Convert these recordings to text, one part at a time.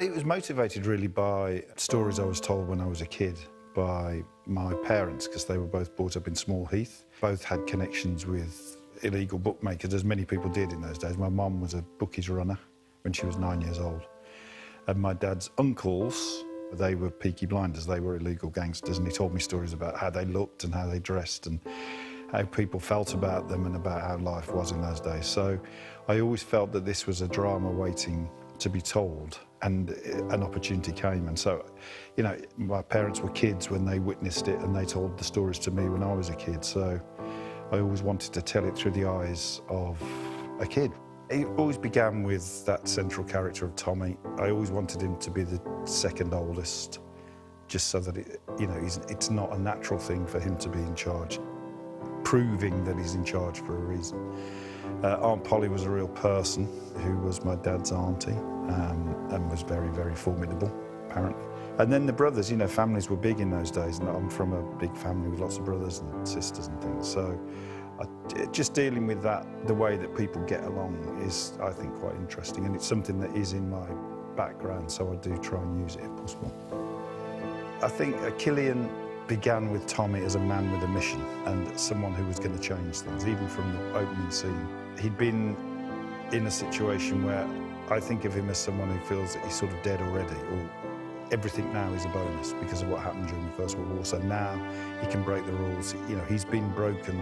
It was motivated really by stories I was told when I was a kid by my parents, because they were both brought up in Small Heath. Both had connections with illegal bookmakers, as many people did in those days. My mum was a bookies runner when she was 9 years old. And my dad's uncles, they were Peaky Blinders, they were illegal gangsters, and he told me stories about how they looked and how they dressed and how people felt about them and about how life was in those days. So I always felt that this was a drama waiting to be told, and an opportunity came. And so, you know, my parents were kids when they witnessed it, and they told the stories to me when I was a kid. So I always wanted to tell it through the eyes of a kid. It always began with that central character of Tommy. I always wanted him to be the second oldest, just so that it's not a natural thing for him to be in charge, proving that he's in charge for a reason. Aunt Polly was a real person who was my dad's auntie, and was very, very formidable, apparently. And then the brothers, you know, families were big in those days, and I'm from a big family with lots of brothers and sisters and things. So just dealing with that, the way that people get along, is, I think, quite interesting, and it's something that is in my background, so I do try and use it if possible. I think Cillian began with Tommy as a man with a mission and someone who was going to change things, even from the opening scene. He'd been in a situation where I think of him as someone who feels that he's sort of dead already, or everything now is a bonus because of what happened during the First World War. So now he can break the rules. You know, he's been broken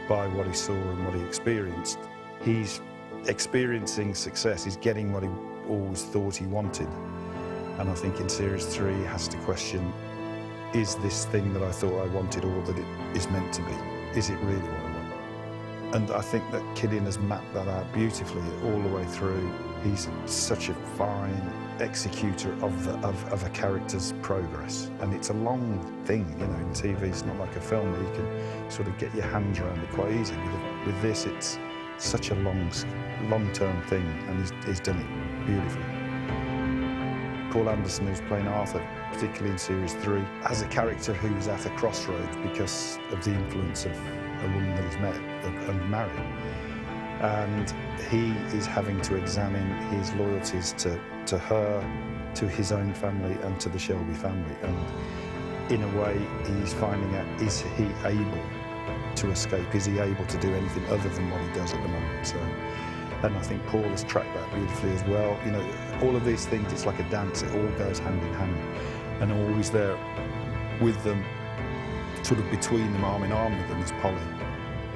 by what he saw and what he experienced. He's experiencing success. He's getting what he always thought he wanted. And I think in Series 3 he has to question, is this thing that I thought I wanted all that it is meant to be? Is it really what I want? And I think that Cillian has mapped that out beautifully all the way through. He's such a fine executor of a character's progress. And it's a long thing, you know, in TV. It's not like a film where you can sort of get your hands around it quite easily. With this, it's such a long-term thing, and he's done it beautifully. Paul Anderson, who's playing Arthur, particularly in Series 3, as a character who's at a crossroads because of the influence of a woman that he's met and married. And he is having to examine his loyalties to her, to his own family, and to the Shelby family. And in a way, he's finding out, is he able to escape? Is he able to do anything other than what he does at the moment? So, and I think Paul has tracked that beautifully as well. You know, all of these things, it's like a dance, it all goes hand in hand. And always there with them, sort of between them, arm in arm with them, is Polly.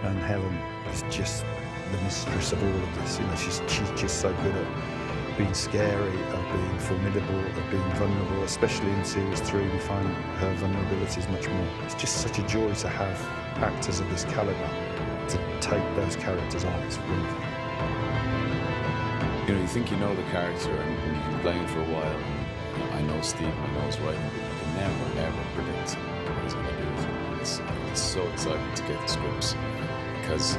And Helen is just the mistress of all of this. You know, she's just so good at being scary, of being formidable, of being vulnerable. Especially in Series 3, we find her vulnerabilities much more. It's just such a joy to have actors of this calibre to take those characters on. It's wonderful. You know, you think you know the character and you can be playing for a while. You know, I know Steve, I know his writing, but you can never, ever predict what he's going to do. It's so exciting to get the scripts, because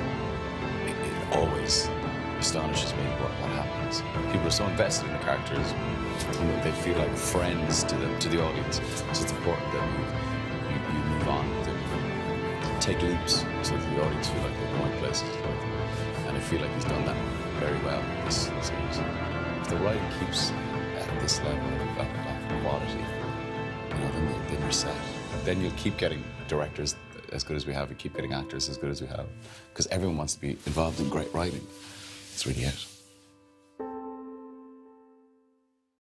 it always astonishes me what happens. People are so invested in the characters, you know, they feel like friends to the audience. So it's important that you move on with them, take leaps, so that the audience feel like they're going places with them. And I feel like he's done that very well in this series. If the writing keeps at this level of quality, you know, then you're set. Then you'll keep getting directors as good as we have, you keep getting actors as good as we have, because everyone wants to be involved in great writing. It's really it.